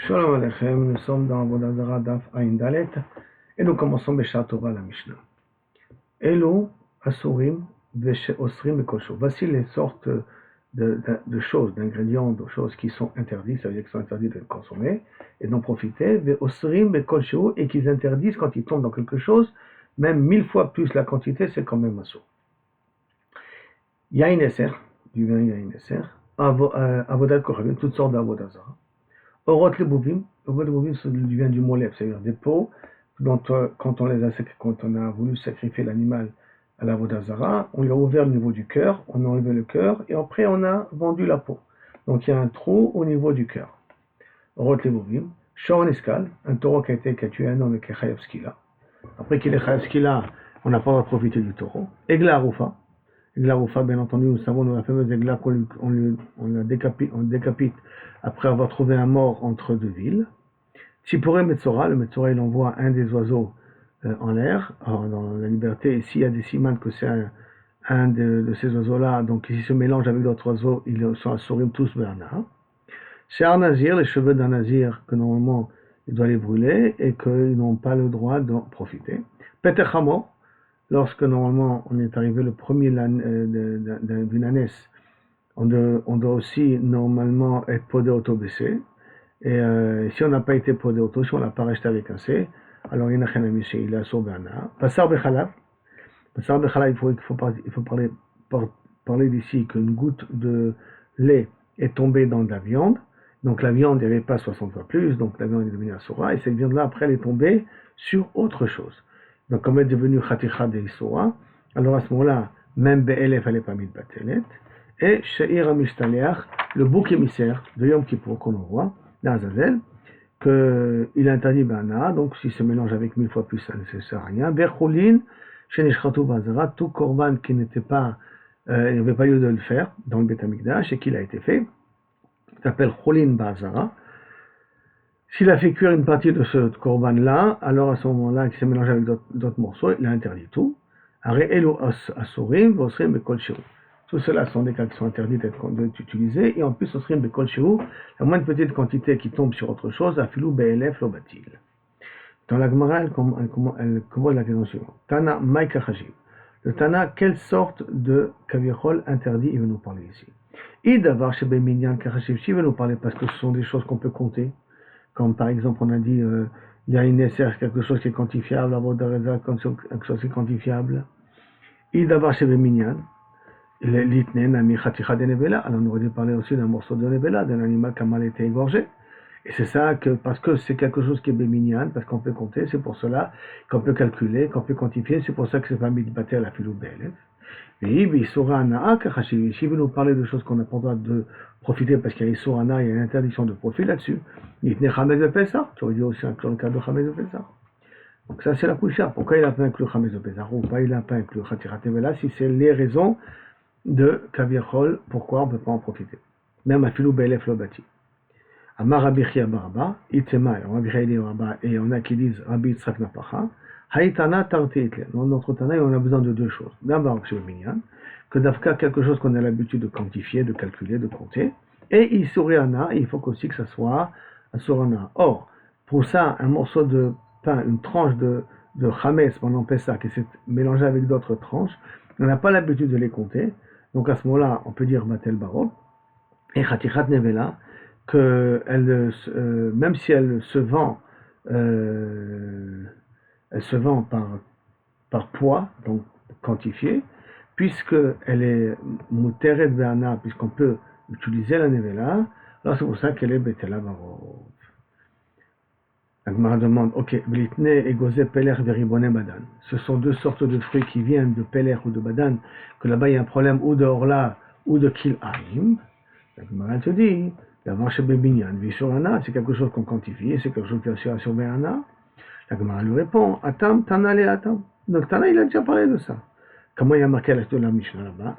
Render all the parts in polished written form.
Shalom Aleichem, nous sommes dans Avodah Zarah Daf Ayin Dalet et nous commençons Beshat Torah la Mishnah. Elu Asurim Veshe Osrim Ekosho. Voici les sortes de choses, d'ingrédients, de choses qui sont interdites, ça veut dire qu'ils sont interdits de consommer et d'en profiter. Ve Osrim Ekosho, et qu'ils interdisent quand ils tombent dans quelque chose, même 1000 fois plus la quantité, c'est quand même Asur. Yain Eser, du vin Yain Eser, Avodat Kochavim, toutes sortes d'Avodah Zarah. Orot les bouvim vient du mot lèvre, c'est-à-dire des peaux dont quand on a voulu sacrifier l'animal à la Avodah Zarah, on lui a ouvert le niveau du cœur, on a enlevé le cœur et après on a vendu la peau. Donc il y a un trou au niveau du cœur. Orot les bouvim, Shor Niskal, un taureau qui a tué un homme et qui est chayav skila. Après qu'il est chayav skila, on n'a pas le droit de profiter du taureau. Egla Arufa. Egla Arufa, bien entendu, nous savons la fameuse Egla on décapite après avoir trouvé un mort entre deux villes. Tzipore Metzora, le Metzora il envoie un des oiseaux en l'air, dans la liberté, et s'il y a des simanes que c'est un de ces oiseaux-là, donc s'il se mélange avec d'autres oiseaux, ils sont assurim tous Berna. C'est un nazir, les cheveux d'un nazir, que normalement il doit les brûler et qu'ils n'ont pas le droit d'en profiter. Petechamo, lorsque normalement on est arrivé le premier d'une ânesse, on doit aussi normalement être podé auto-baissé. Et si on n'a pas été podé auto, si on n'a pas resté avec un C, alors il est à Sorbana. Passar Bechalab, il faut parler d'ici qu'une goutte de lait est tombée dans de la viande. Donc la viande n'avait pas 60 fois plus, donc la viande est devenue Asura, et cette viande-là, après, elle est tombée sur autre chose. Donc comme elle est devenue Khaticha de Isura, alors à ce moment-là, même Be'elef, elle n'est pas mise de Batelet. Et She'ir Amistaleach, le bouc émissaire de Yom Kippour qu'on voit, d'Azazel, qu'il est interdit Bana, donc s'il se mélange avec 1000 fois plus, ça ne sert à rien. Berchoulin, Shenishchatu Bazara, tout Korban qui n'était pas, il n'y avait pas lieu de le faire dans le Beth Amikdash et qu'il a été fait, s'appelle Choulin Bazara. S'il a fait cuire une partie de ce Korban-là, alors à ce moment-là, qui s'est mélangé avec d'autres morceaux, il a interdit tout. Are Elu Asurim, Vosrim, Bekol Shiru. Tout cela sont des cas qui sont interdits d'être utilisés, et en plus, Osrim Bekol Shiru, la moindre petite quantité qui tombe sur autre chose, Afilou Be'elef Lobatil. Dans la Gemara, elle commence la question suivante. Tana Maïka Chajim. Le Tana, quelle sorte de Kavichol interdit il veut nous parler ici? Idavar Shebe Minyan Kachashiv, il veut nous parler parce que ce sont des choses qu'on peut compter. Comme par exemple, on a dit, il y a une SR, quelque chose qui est quantifiable, Avodah quelque chose qui est quantifiable. Idavar Shebe Minyan. L'itnen a mis Khaticha de Nebela. Alors on aurait dû parler aussi d'un morceau de Nebela, d'un animal qui a mal été égorgé. Et c'est ça parce que c'est quelque chose qui est béminian, parce qu'on peut compter, c'est pour cela qu'on peut calculer, qu'on peut quantifier, c'est pour ça que c'est pas mis de bâtir la filou belle. Et il sera un si vous nous parlez de choses qu'on n'a pas le droit de profiter parce qu'il y a Isurana, il y a une interdiction de profit là-dessus. Il tenait Khamez de Pessah, tu aurais dit aussi dans le cas de Khamez de Pessah. Donc ça c'est la coucha. Pourquoi il n'a pas inclus Khamez de Pessah ou pas il n'a pas inclus Khaticha Tevela si c'est les raisons de Kaviachol, pourquoi on ne peut pas en profiter. Même à Filou Belef Lobati. Amar Rabbi Chia Baraba, Itema, Rabbi Chia Baraba, et on a qui disent Rabbi Yitzhak Napacha, Haïtana Tarte Hitler. Dans notre Tana, on a besoin de deux choses. D'abord, sur le minyan, que d'Afka, quelque chose qu'on a l'habitude de quantifier, de calculer, de compter, et Isuriana, il faut aussi que ça soit Asurana. Or, pour ça, un morceau de pain, une tranche de Chametz pendant Pessah, qui s'est mélangé avec d'autres tranches, on n'a pas l'habitude de les compter. Donc à ce moment-là, on peut dire Batel Barot, et Khatichat Nevela, que même si elle se vend par poids, donc quantifié, puisqu'elle est Muteret Be'ana, puisqu'on peut utiliser la Nevela, alors c'est pour ça qu'elle est Betela Barot. La Gemara demande, ok, Blitne et Gozé Peler Veribone Badan. Ce sont deux sortes de fruits qui viennent de Peler ou de Badan, que là-bas il y a un problème ou de Orla ou de Kil'aim. La Gemara te dit, d'avant chez Bébignan, Visurana, c'est quelque chose qu'on quantifie, c'est quelque chose qui est sur Béana. La Gemara lui répond, Atam, Tana le Atam. Donc Tana, il a déjà parlé de ça. Comment il y a marqué la Mishnah là-bas?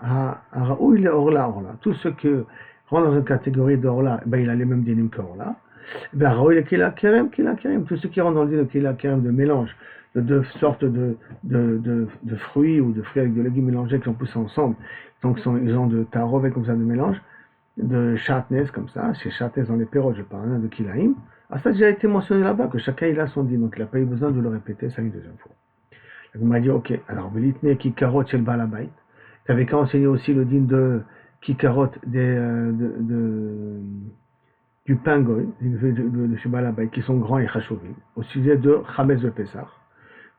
Araou, il est Orla, Orla. Tout ce qui rentre dans une catégorie d'Orla, ben, il a les mêmes dynimes qu'Orla. Ben, Kila Kerem, tout ce qui rentre dans le dit de Kila Kerem, de mélange de deux sortes de fruits ou de fruits avec de légumes mélangés qui sont poussés ensemble, donc ils ont de tarov comme ça de mélange, de Shatnez, comme ça, chez Shatnez dans les Pérot, je parle, de Kilaïm, ça a déjà été mentionné là-bas, que chacun il a son din, donc il n'a pas eu besoin de le répéter ça une deuxième fois. Donc, on m'a dit, ok, alors, Velitne Kikarot chez le Balabait, tu avais qu'à enseigner aussi le din de Kikarot du pain goy, de chez Balabait, qui sont grands et chachouvis, au sujet de Chametz de Pessah,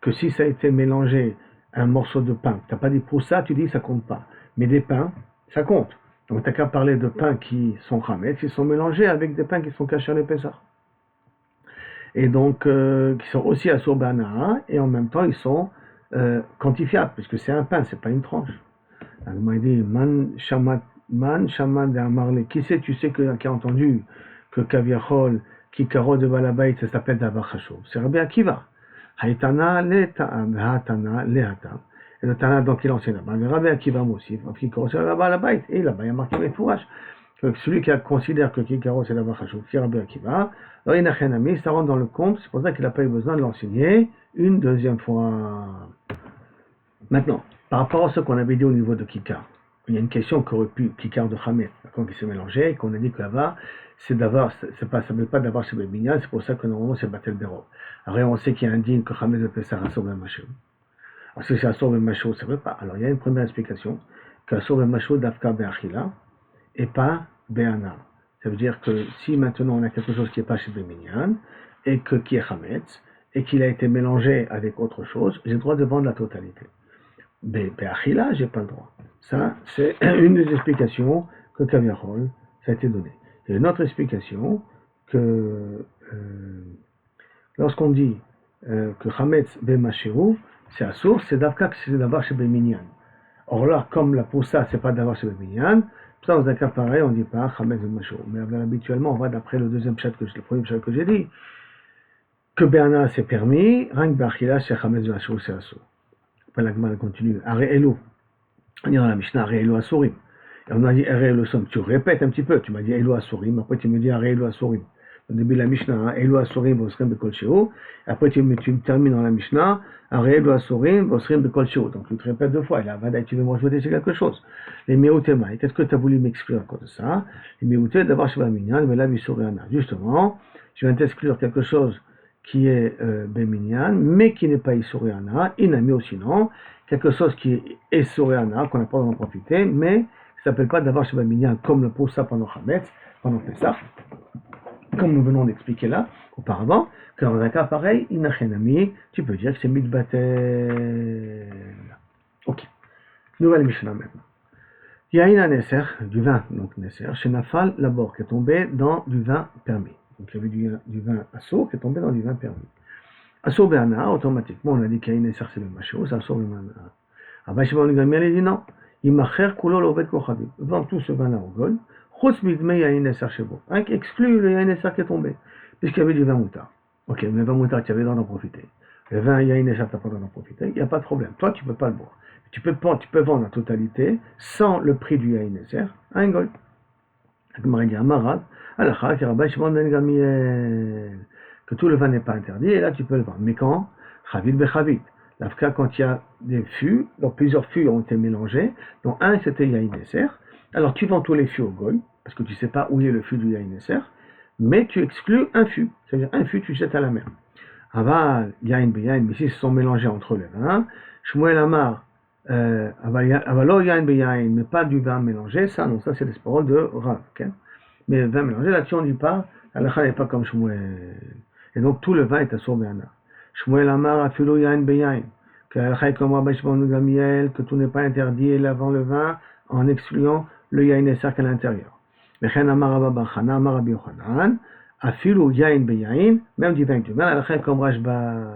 que si ça a été mélangé à un morceau de pain, tu n'as pas dit pour ça, tu dis ça compte pas, mais des pains, ça compte. Donc, tu n'as qu'à parler de pains qui sont Chametz, qui sont mélangés avec des pains qui sont cachés à l'Epessah. Et donc, qui sont aussi à Bana, et en même temps, ils sont quantifiables, puisque c'est un pain, c'est pas une tranche. Alors, il m'a dit, man shaman de Amarle, qui c'est, tu sais, qui a entendu que Kaviachol, qui karo de Balabait, ça s'appelle Davar Chashov. C'est Rabbi Akiva. Haïtana, le ta'am, Hatana, le hatam. Et le Tana, donc, il enseigne là-bas. Mais Rabbi Akiva aussi, qui karo c'est la Balabait. Et là-bas, il y a marqué les fourrages. Celui qui considère que Kikaro c'est Davar Chashov, c'est Rabbi Akiva. Alors, il n'a rien à mis, ça rentre dans le compte, c'est pour ça qu'il n'a pas eu besoin de l'enseigner une deuxième fois. Maintenant, par rapport à ce qu'on avait dit au niveau de Kikar, il y a une question qu'aurait pu Kikar de Hamet, qui s'est mélangé, et qu'on a dit que là-bas, c'est d'avoir, ça ne veut pas d'avoir chez Bébinia, c'est pour ça que normalement c'est Batel Bero. Alors on sait qu'il y a un digne que Hamet de Pessah Assur Ben Machou. Alors si c'est Assur Ben Machou, ça ne veut pas. Alors il y a une première explication, qu'Assur Ben Machou d'Afka Be'achila, et pas Be'ana. Ça veut dire que si maintenant on a quelque chose qui n'est pas chez Béminian, et qui est Hametz, et qu'il a été mélangé avec autre chose, j'ai le droit de vendre la totalité. Be'achila, j'ai pas le droit. Ça, c'est une des explications que Kaviachol, ça a été donné. Il y a une autre explication que lorsqu'on dit que Hametz Be'mashirou, c'est à source, c'est d'Avka que c'est d'avoir chez Béminian. Or là, comme la pour ça, c'est pas d'avoir chez Béminian, ça, dans un cas pareil, on dit pas Hametz Be'mashirou. Mais habituellement, on va d'après le deuxième chapitre, le premier chapitre que j'ai dit, que Béana c'est permis, Rank Be'achila, c'est Hametz Be'mashirou, c'est à source. Après, la Gemara continue. Are Elo. On dit dans la Mishnah, Are Elo Asurim. Et on a dit Are Elo Som. Tu répètes un petit peu. Tu m'as dit Elo Asurim. Après, tu me dis Are Elo Asurim. Au début de la Mishnah, Elo Asurim, Bosrim Bekol Sheo. Après, tu termines dans la Mishnah, Are Elo Asurim, Bosrim Bekol Sheo. Donc, tu te répètes deux fois. Et là, tu veux me rajouter sur quelque chose. Les Meoutema. Qu'est-ce que tu as voulu m'exclure encore de ça? Les Meouté, d'abord, Sheba Minyan, mais là, Visuréana. Justement, je viens t'exclure quelque chose qui est Béminian, mais qui n'est pas Isuriana, Inami ou sinon, quelque chose qui est Isuriana, qu'on n'a pas en profiter, mais qui ne s'appelle pas d'avoir chez Béminian, comme le poussa pendant Hametz, pendant Pessah, comme nous venons d'expliquer là, auparavant, que dans un cas pareil, Inachenami, tu peux dire que c'est Mitbatel. Ok. Nouvelle Mishnah maintenant. Il y a une Nesser, du vin, donc Nesser, chez Nafal, l'abord, qui est tombé dans du vin permis. Donc il y avait du vin assour qui est tombé dans du vin permis. Assour Béana, automatiquement, on a dit qu'il y a une Nesser, c'est le macho, c'est Assour Béana. Abba Shimon le Gamliel, il dit non. Il m'a cher coulot l'obet kochavim. Vend tout ce vin-là au gol. Chos midme, il y a une Nesser chez vous. Exclut le Yain Nesser qui est tombé. Puisqu'il y avait du vin moutard. Ok, mais le vin moutard, tu avais le droit d'en profiter. Le vin Yain Nesser, tu n'as pas le droit d'en profiter. Il n'y a pas de problème. Toi, tu ne peux pas le boire. Tu peux vendre la totalité sans le prix du Yain Nesser à un gol. La Gemara dit Amarad, Alacha, qui Rabbi Shimon ben Gamliel, que tout le vin n'est pas interdit, et là tu peux le vendre. Mais quand Chavit bechavit. L'Afka, quand il y a des fûts, donc plusieurs fûts ont été mélangés, dont un c'était Yain Nesser, alors tu vends tous les fûts au goy, parce que tu ne sais pas où est le fût du Yain Nesser, mais tu exclus un fût, c'est-à-dire un fût tu jettes à la mer. Aval, Yain beyain, mais si ils se sont mélangés entre les vins, Shmuel Amar, Avalo Yain beyain, mais pas du vin mélangé, ça non, ça c'est les paroles de Rav, okay? Mais le vin mélangé, là-dessus on ne dit pas, l'Alacha n'est pas comme Shmuel. Et donc tout le vin est Assour Béana. Shmuel Amar Afilo Yain beyain, que l'Alacha est comme Rabbi Shimon ben Gamliel, que tout n'est pas interdit, et lavant le vin en excluant le Yain Nesser qu'à l'intérieur. Mechen Amar Abba bar Chana, Amar Rabbi Yochanan, Afilo Yain beyain, même du vin que du vin, l'Alacha est comme Rashban.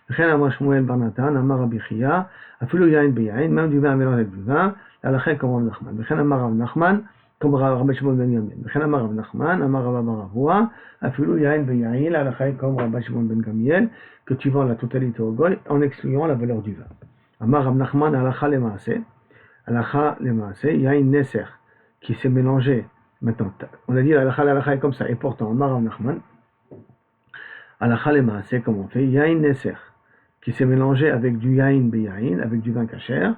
Mechen Amar Shmuel bar Natan, Amar Rabbi Chia, Afilo Yain beyain, même du vin mélangé avec du vin, l'Alacha est comme Rav Nachman. Mechen Amar Rav Nachman, comme Rabbi Shimon ben Gamliel. Mechen Amar Rav Nachman, Amar Rabba bar Avua, Afilo Yain beyain, l'Alacha est comme Rabbi Shimon ben Gamliel, que tu vends la totalité au goy en excluant la valeur du vin. Amar Rav Nachman, Alacha lemaaseh, Yain Nesser, qui s'est mélangé. Maintenant, on a dit l'Alacha est comme ça, et pourtant, Amar Rav Nachman, Alacha lemaaseh, comme on fait, Yain Nesser, qui s'est mélangé avec du Yain beyain, avec du vin kasher,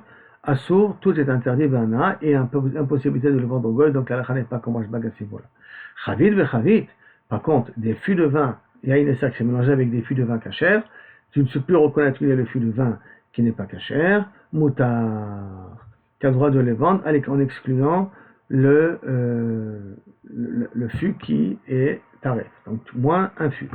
Assour, tout est interdit, Bana, et impossibilité de le vendre au goy, donc la halakha n'est pas comme Rashbag à ce niveau-là. Chavit vechavit, par contre, des fûts de vin, il y a une essai qui s'est mélangé avec des fûts de vin cachers, tu ne peux plus reconnaître qu'il y a le fût de vin qui n'est pas cacher, moutar, tu as le droit de les vendre en excluant le fût qui est taref, donc moins un fût.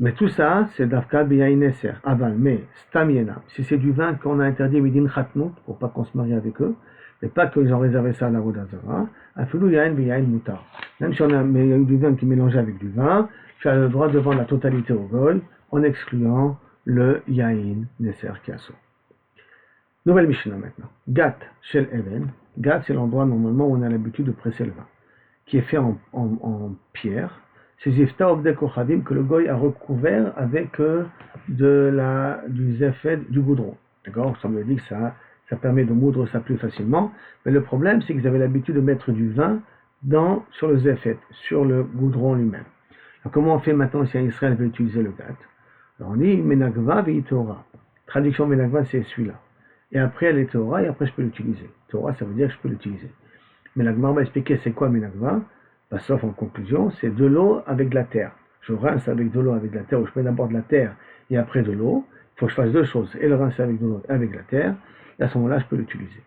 Mais tout ça, c'est Dafka Biyain Eser, Aval, mais Stam Yena. Si c'est du vin qu'on a interdit Midin Khatnout, pour pas qu'on se marie avec eux, mais pas qu'ils ont réservé ça à la Vodazara, Afilou Yain Biyain Moutar. Même si mais il y a eu du vin qui est mélangé avec du vin, tu as le droit de vendre la totalité au Goy, en excluant le Yain Neser Kiaso. Nouvelle Mishnah maintenant. Gat Shel Even. Gat, c'est l'endroit normalement où on a l'habitude de presser le vin, qui est fait en pierre. C'est Zifta Obde Kochavim que le goy a recouvert avec du zéphet, du goudron. D'accord? Ça me dit que ça permet de moudre ça plus facilement. Mais le problème, c'est qu'ils avaient l'habitude de mettre du vin sur le zéphet, sur le goudron lui-même. Alors, comment on fait maintenant si un Israël veut utiliser le gat? Alors on dit Menagva Torah. Traduction Menagva, c'est celui-là. Et après, elle est Torah, et après, je peux l'utiliser. Torah, ça veut dire que je peux l'utiliser. Mais la Gemara va expliquer c'est quoi Menagva. Sauf en conclusion, c'est de l'eau avec de la terre. Je rince avec de l'eau avec de la terre, ou je mets d'abord de la terre et après de l'eau. Il faut que je fasse deux choses, et le rincer avec de l'eau et avec de la terre, et à ce moment-là, je peux l'utiliser.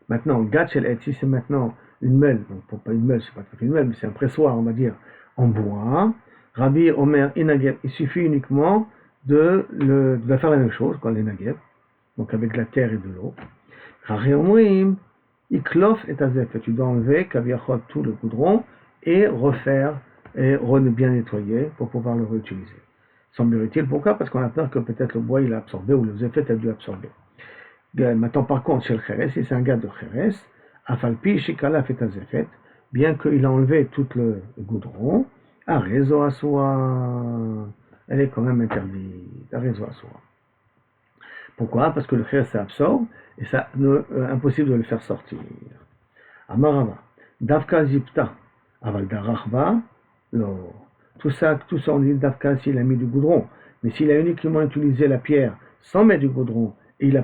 Maintenant, Gatchel et si c'est maintenant une meule, donc pas une meule, c'est pas tout à fait une meule, mais c'est un pressoir, on va dire, en bois. Rabbi Omer Inageb, il suffit uniquement de faire la même chose, quoi, l'Inageb, donc avec de la terre et de l'eau. Rabbi Omrim, Iklof et Azef, tu dois enlever, Kaviachot, tout le goudron, et refaire et bien nettoyer pour pouvoir le réutiliser. Semble-t-il, pourquoi? Parce qu'on a peur que peut-être le bois il a absorbé ou le zéphet a dû absorber. Maintenant, par contre, chez le Kheres, si c'est un gars de Kheres, Afalpi, Shikala fait un zéphet, bien qu'il a enlevé tout le goudron, Arezo Aswa, elle est quand même interdite. Arezo Aswa. Pourquoi? Parce que le Kheres ça absorbe et ça impossible de le faire sortir. Amarava, Davka Zipta. Aval darachba, tout ça on dit d'Afka s'il a mis du goudron. Mais s'il a uniquement utilisé la pierre sans mettre du goudron et il a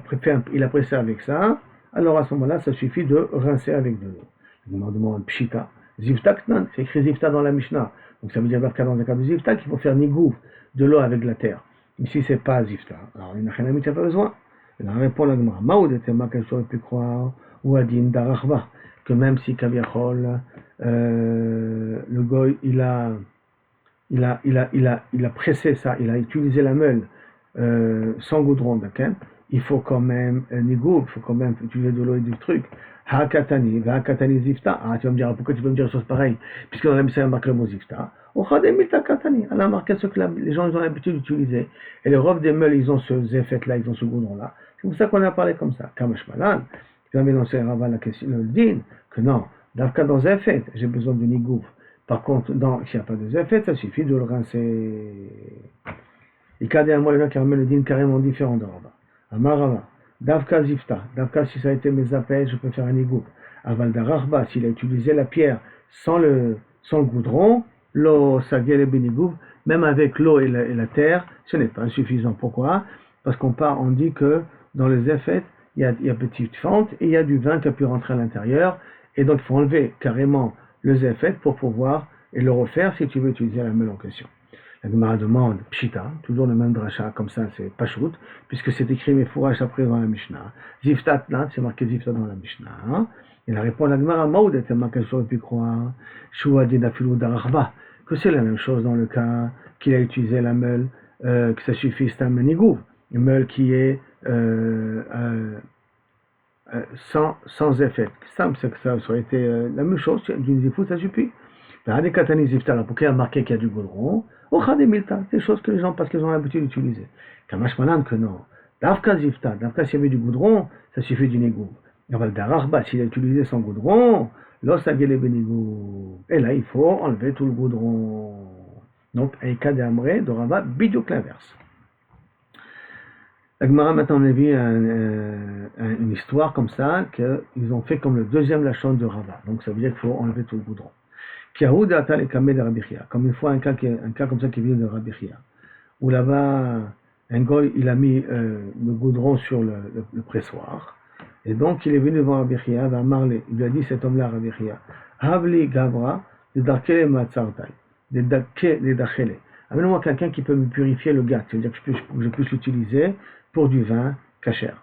pressé avec ça, alors à ce moment-là, ça suffit de rincer avec de l'eau. On me demande pshita. Zifta knan, c'est écrit zifta dans la Mishnah. Donc ça veut dire dans le cas de zifta qu'il faut faire nigouv, de l'eau avec de la terre. Mais si c'est pas zifta, alors il n'a rien à mettre, il n'a pas besoin. Il répond la Gemara. Maoud était ma qu'elle aurait pu croire, ou adin darachba, que même si kaviachol, le goy il a pressé ça, il a utilisé la meule sans goudron, d'accord? Il faut quand même nigou, il faut quand même utiliser de l'eau et du truc. Hakatani, hakatani zifta. Ah, tu vas me dire pourquoi tu peux me dire une chose pareille, puisque dans la Mishnah marque le mot zifta. Ochademilta katani. Elle a marqué ce que les gens ils ont l'habitude d'utiliser. Et les robes des meules, ils ont ce zéphet là, ils ont ce goudron là. C'est pour ça qu'on a parlé comme ça. Kamashmalan. Tu vas m'énoncer Rava la question, le din, que non. D'Afka dans zéphet, j'ai besoin de nigouf. Par contre, s'il n'y a pas de zéphet, ça suffit de le rincer. Il y a un moyen qui ramène le din carrément différent de Rava. Amarava, Davka Zifta, Davka si ça a été mes appels, je peux faire un nigouf. Aval darachba, s'il a utilisé la pierre sans le goudron, l'eau sagel et benigouf, même avec l'eau et la terre, ce n'est pas suffisant. Pourquoi? Parce on dit que dans les zéphet, il y a petite fente et il y a du vin qui a pu rentrer à l'intérieur. Et donc, il faut enlever carrément le zéphet pour pouvoir et le refaire si tu veux utiliser la meule en question. La Gemara demande pshita, toujours le même dracha, comme ça c'est pashout, puisque c'est écrit mes fourrages après dans la Mishnah. Ziftat, là, c'est marqué zifta dans la Mishnah. Hein? Et la réponse à la Gemara, Maoud était marqué sur le pu croire, Shua dinafilou darachba, que c'est la même chose dans le cas qu'il a utilisé la meule, que ça suffit, c'est un menigou, une meule qui est sans effet. Ça aurait été la même chose, d'une zifou, ça suffit. Alors pourquoi il a marqué qu'il y a du goudron? C'est des choses que les gens, parce qu'ils ont l'habitude d'utiliser. Kamashmanan que non. Davka zifta, Davka s'il y avait du goudron, ça suffit du négou. Darachba, s'il a utilisé son goudron, l'osagele benigou. Et là, il faut enlever tout le goudron. Donc, Eika de Amré, de Rava, bidiouk l'inverse. La Gemara maintenant on a vu une histoire comme ça, qu'ils ont fait comme le deuxième lachon de Rava. Donc ça veut dire qu'il faut enlever tout le goudron. Comme une fois un cas comme ça qui vient de Rabbi Chia, où là-bas un goy il a mis le goudron sur le pressoir Et donc il est venu devant Rabbi Chia, il lui a dit cet homme-là, Rabbi Chia, Havli Gavra, de Darkele Matzartai, de Dachele. Amène-moi quelqu'un qui peut me purifier le gâte, c'est-à-dire que je puisse l'utiliser pour du vin kasher.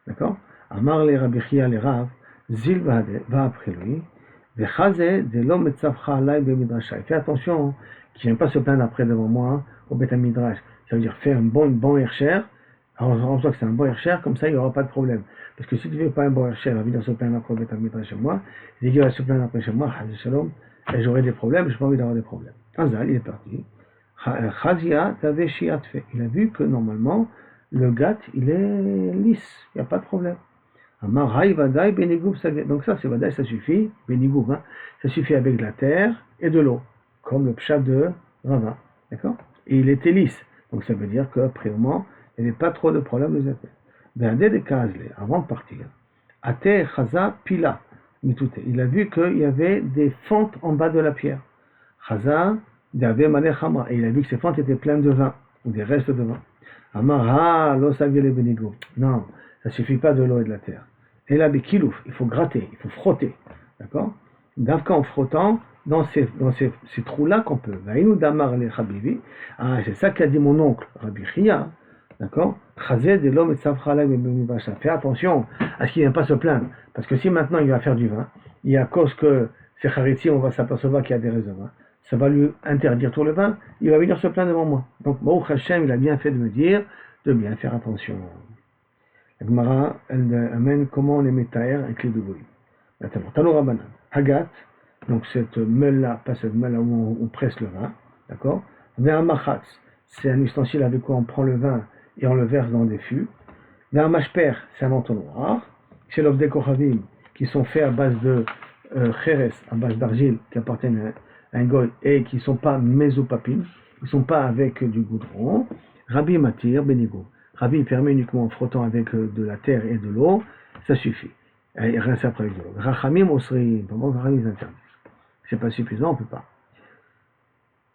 D'accord? Amar le Rabbi Chia le Rav, Zil va après lui, Vechaze de l'homme etzavcha alay bemidrasha. Fais attention qu'il ne vienne pas se plaindre après devant moi au Bet Midrash. Ça veut dire faire un bon hercher. Alors on voit que c'est un bon hercher, comme ça il n'y aura pas de problème. Parce que si tu ne fais pas un bon hercher, il va venir se plaindre après au Bet Midrash chez moi. Il dit qu'il va se plaindre après chez moi, shalom, et j'aurai des problèmes, je n'ai pas envie d'avoir des problèmes. Azal, il est parti. Chazia t'avait shiatfe. Il a vu que normalement le gâte il est lisse, il n'y a pas de problème. Donc ça c'est Vadaï, ça suffit, Benigoub, hein, ça suffit avec de la terre et de l'eau, comme le pshat de Rava, d'accord? Et il était lisse, donc ça veut dire qu'après moment, il n'y avait pas trop de problèmes de zappé. Berdé de Kazle, avant de partir, Ate Chaza Pila, Mitute, il a vu qu'il y avait des fentes en bas de la pierre. Chaza, Dave Malechama, et il a vu que ces fentes étaient pleines de vin, ou des restes de vin. Amara, lo savile Benigoub. Non, ça suffit pas de l'eau et de la terre. Et là, Bekilouf, il faut gratter, il faut frotter. D'accord? D'abord en frottant dans ces trous-là qu'on peut. Vaïnou damar le Chabivi. Ah, c'est ça qu'a dit mon oncle, Rabbi Chia. D'accord? Chazé de l'homme et Safrala et fais attention à ce qu'il ne vienne pas se plaindre. Parce que si maintenant il va faire du vin, et à cause que c'est Charitzi, on va s'apercevoir qu'il y a des raisins, ça va lui interdire tout le vin, il va venir se plaindre devant moi. Donc, Baruch Hashem, il a bien fait de me dire de bien faire attention. La Gemara, elle amène comment on les met à air avec les deux bruits. Maintenant, Tano Rabbanan, Hagat, donc cette meule-là, pas cette meule-là où on presse le vin, d'accord? Ve'amachatz, c'est un ustensile avec quoi on prend le vin et on le verse dans des fûts. Ve'amashper, c'est un entonnoir. Chez l'Ovdei Kochavim, qui sont faits à base de cheres, à base d'argile, qui appartiennent à un goy, et qui ne sont pas mésopapines, ils ne sont pas avec du goudron. Rabbi Matir, Benigo. Rabbi permet uniquement en frottant avec de la terre et de l'eau, ça suffit. Et rincer après avec de l'eau. Rachamim osri, pendant que Rachamim interdisent. C'est pas suffisant, on ne peut pas.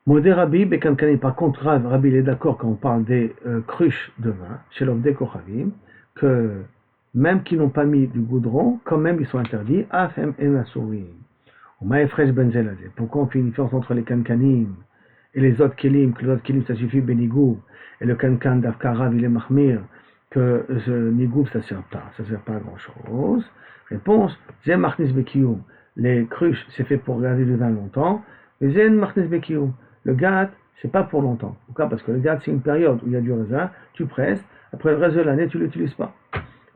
Modé Rabbi, Bekankani, par contre, Rabbi il est d'accord quand on parle des cruches de vin, chez l'Ovdei Kochavim, que même qui n'ont pas mis du goudron, quand même ils sont interdits. Afem en asurim. Ou maefresh benzelazé. Pourquoi on fait une différence entre les kankanim et les autres kelim, que les autres kelim ça suffit benigou, et le kankan d'Afkarav il est mahmir, que ce nigoub ça sert pas à grand chose. Réponse, zem machnis bekiyum. Les cruches c'est fait pour garder du vin longtemps, mais zem machnis bekiyum. Le gâte c'est pas pour longtemps. Pourquoi? Parce que le gâte c'est une période où il y a du raisin, tu presses, après le reste de l'année tu l'utilises pas.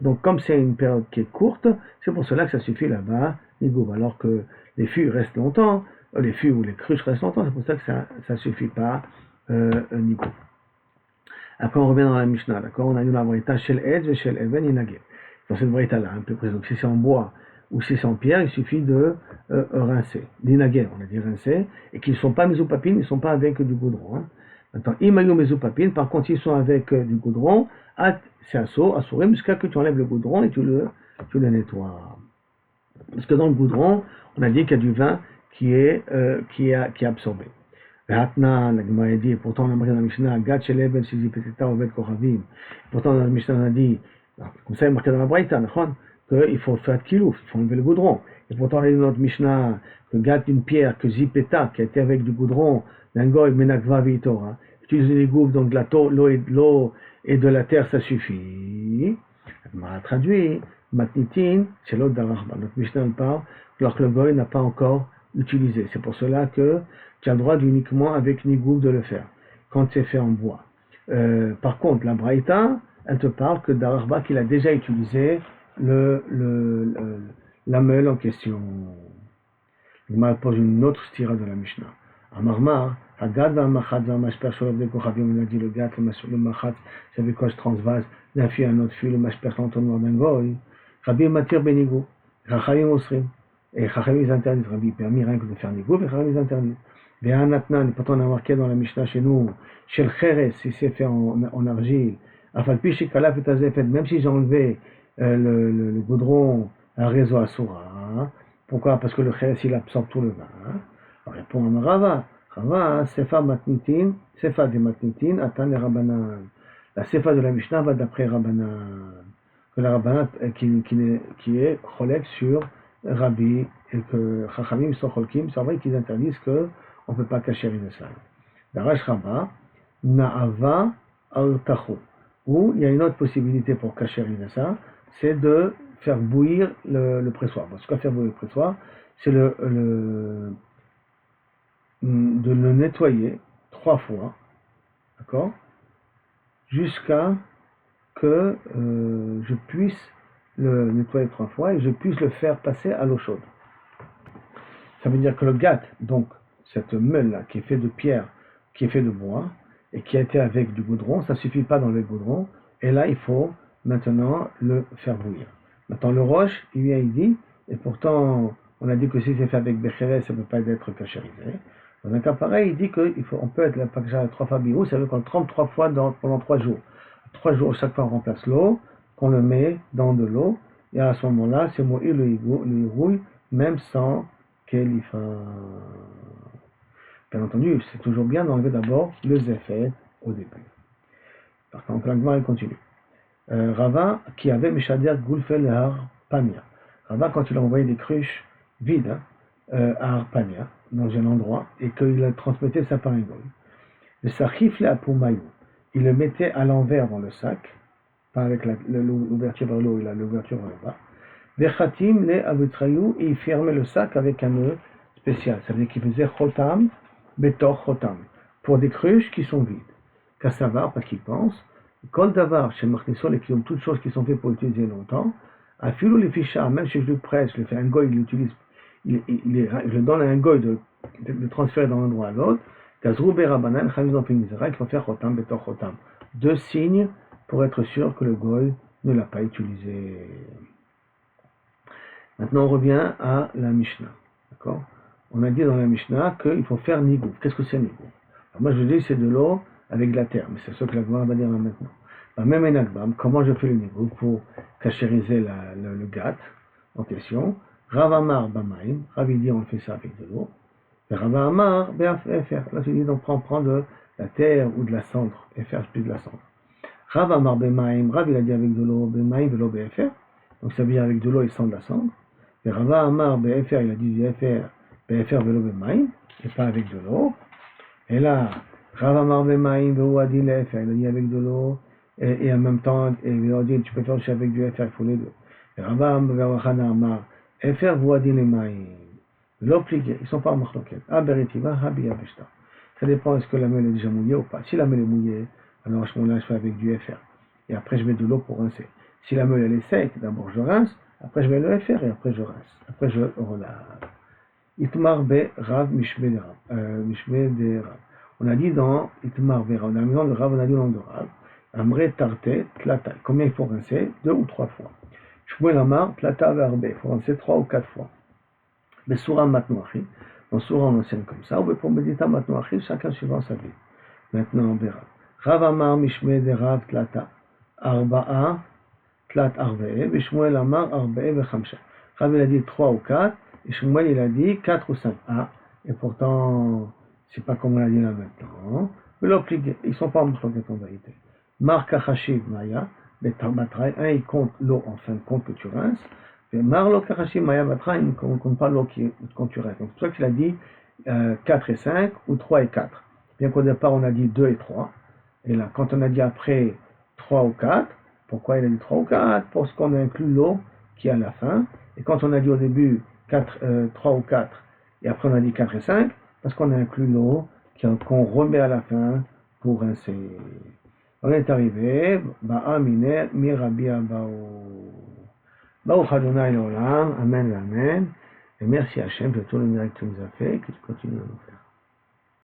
Donc comme c'est une période qui est courte, c'est pour cela que ça suffit là-bas, nigoub, alors que les fûts restent longtemps, les fûts ou les cruches restent longtemps, c'est pour ça que ça ne suffit pas nigoub. Après on revient dans la Mishnah, d'accord? On a eu la braïta chez l'Edz et chez l'Even Inagé. Dans cette braïta-là, un peu près. Donc si c'est en bois ou si c'est en pierre, il suffit de rincer. L'inagé, on a dit rincer, et qu'ils ne sont pas mésopapines, ils ne sont pas avec du goudron. Hein. Maintenant, imayo mésopapines, par contre, s'ils sont avec du goudron, c'est assurim, jusqu'à que tu enlèves le goudron et tu le nettoies. Parce que dans le goudron, on a dit qu'il y a du vin qui est absorbé. Hatna, la Gemara a dit, pourtant on a marqué dans la Mishnah, Gad Sheleben Sizi Peteta Oved Kochavim. Pourtant dans la Mishnah on a dit, comme ça il est marqué dans la Braïta, qu'il faut faire kilouf, il faut enlever le goudron. Et pourtant on a dit dans notre Mishnah, que Gad d'une pierre, que Zipeta, qui a été avec du goudron, d'un goy Menakva Vitora, utiliser les gouffres, donc l'eau et de la terre, ça suffit. La Gemara a traduit, Matnitin, c'est l'autre d'Arachba. Notre Mishnah en parle, alors que le goy n'a pas encore utilisé. C'est pour cela que tu as le droit uniquement avec nigoub de le faire, quand c'est fait en bois. Par contre, la Braïta, elle te parle que d'Arachba qu'il a déjà utilisé la meule en question. Il m'a posé une autre stira de la Mishnah. Amarmar, Hagad v'amachat v'amashper sholov de kochavim, on a dit le gat, le machat, c'est avec quoi je transvase d'un fût à un autre fût, le mashper l'entonnoir d'un goy. Rabbi matir benigou, Chachamim osrim. Et Chachamim ils interdisent, Rabbi permis rien que de faire nigou, mais Chachamim ils interdisent. Ve'anatnan, et pourtant on a marqué dans la Mishnah chez nous, chez le cheres, si c'est fait en argile, afalpi shikalaf et azefet, même si j'ai enlevé le goudron, un réseau asura. Hein. Pourquoi? Parce que le cheres il absorbe tout le vin. Hein. On répond à Rava. Rava, sefa matnitin, sefa de matnitin, atan et Rabbanan. La sefa de la Mishnah va d'après Rabbanan. que la Rabbanat, qui est cholek sur Rabbi, et que Chachamim sont cholkim, c'est vrai qu'ils interdisent qu'on ne peut pas cacher une salle. Darash Rabba, Na'ava al-Tachu. Ou il y a une autre possibilité pour cacher une salle, c'est de faire bouillir le pressoir. Parce que faire bouillir le pressoir, c'est de le nettoyer 3 fois, d'accord, jusqu'à que je puisse le nettoyer 3 fois et je puisse le faire passer à l'eau chaude. Ça veut dire que le gat, donc cette meule-là, qui est faite de pierre, qui est faite de bois, et qui a été avec du goudron, ça ne suffit pas d'enlever le goudron, et là il faut maintenant le faire bouillir. Maintenant le roche, il vient, il dit, et pourtant on a dit que si c'est fait avec béchéret, ça ne peut pas être cachérisé. Dans un cas pareil, il dit qu'on peut être la paccha 3 fois birou, ça veut dire qu'on trempe 3 fois pendant 3 jours. 3 jours, chaque fois on remplace l'eau, qu'on le met dans de l'eau, et à ce moment-là, c'est mouiller le rouille, même sans Kelifa. Bien entendu, c'est toujours bien d'enlever d'abord le zéphète au début. Par contre, l'Agmar continue. Rava qui avait Meshader Gulfel Har Pamia. Rava, quand il a envoyé des cruches vides à Harpania, dans un endroit, et qu'il transmettait ça par un goy. Le Sachif à Poumayou, il le mettait à l'envers dans le sac, pas avec l'ouverture vers l'eau, il a l'ouverture vers le bas. Vechatim le avutrayou, et il fermait le sac avec un nœud spécial. Ça veut dire qu'il faisait chotam, betor chotam, pour des cruches qui sont vides. Kassavar, parce qu'il pense, kol davar, chez Marchisol, et qui ont toutes choses qui sont faites pour utiliser longtemps, à filou les fichas, même si je le presse, je le fais un goy, il l'utilise, je donne à un goy de transférer d'un endroit à l'autre, Gazrou berabanan, chamizon ont fait misera, qu'il faut faire chotam, betor chotam. 2 signes pour être sûr que le goy ne l'a pas utilisé. Maintenant, on revient à la Mishnah. D'accord? On a dit dans la Mishnah qu'il faut faire nigouf. Qu'est-ce que c'est nigouf? Moi, je dis c'est de l'eau avec de la terre, mais c'est ce que la Gemara va dire maintenant. Même en Agbam, comment je fais le nigouf pour cachériser le gat en question? Rav Amar Bamaim, Rav dit on fait ça avec de l'eau. Et Rav Amar Be'afer. Là, tu dis donc prends de la terre ou de la cendre, et faire plus de la cendre. Rav Amar Bemaim, Rav il a dit avec de l'eau, Bemaim, velo Be'afer. Donc ça veut dire avec de l'eau et sans de la cendre. Et Rava Amar BFR, il a dit BFR velo bemaim, et pas avec de l'eau. Et là, Rava Amar bemaim velo adi l'FR, il a dit avec de l'eau, et en même temps, et il a dit tu peux faire aussi avec du FR, il faut les deux. Et Rava Amar FR velo adi l'emaim. L'eau pliée, ils ne sont pas en marloquette. Aberitiva, habi abeshta. Ça dépend est-ce que la meule est déjà mouillée ou pas. Si la meule est mouillée, alors à ce moment-là, je fais avec du FR. Et après, je mets de l'eau pour rincer. Si la meule elle est sec, d'abord je rince, après je mets le FR et après je rince. Après je relave. Itmar be Rav Mishme de Rav. On a dit dans Itmar be Rav, dans la maison de Rav, on a dit dans le Rav, Amre Tarte Tlata. Combien il faut rincer? 2 ou 3 fois. Shmuel Amar Tlata Verbe. Il faut rincer 3 ou 4 fois. Besura Matnoachi. Dans Soura on enseigne comme ça. Ou pour Medita Matnoachi, chacun suivant sa vie. Maintenant, Berav. Rav Amar Mishme de Rav Tlata. Arba'a. Tlat Arve'e, et Shmuel Amar Arve'e Vechamsha. Rav il a dit 3 ou 4, et Shmuel il a dit 4 ou 5. Ah, et pourtant, c'est pas comme on l'a dit là maintenant. Mais l'obligé, ils sont pas en en vérité. Mar Kachashiv Maya, Betarbatrai, un il compte l'eau en fin de compte que tu rinces, et Mar Lo Kachashiv Maya Batra, il ne compte pas l'eau quand tu rinces. Donc c'est pour ça qu'il a dit 4 et 5, ou 3 et 4. Bien qu'au départ on a dit 2 et 3, et là, quand on a dit après 3 ou 4, pourquoi il a dit 3 ou 4? Parce qu'on a inclus l'eau qui est à la fin. Et quand on a dit au début 3 ou 4, et après on a dit 4 et 5, parce qu'on a inclus l'eau qu'on remet à la fin pour rincer. On est arrivé, Ba'amine, Mirabi Abao. Baruch Adonai L'Olam, Amen, Amen. Et merci Hachem de tout le miracle que tu nous as fait et que tu continues à nous faire.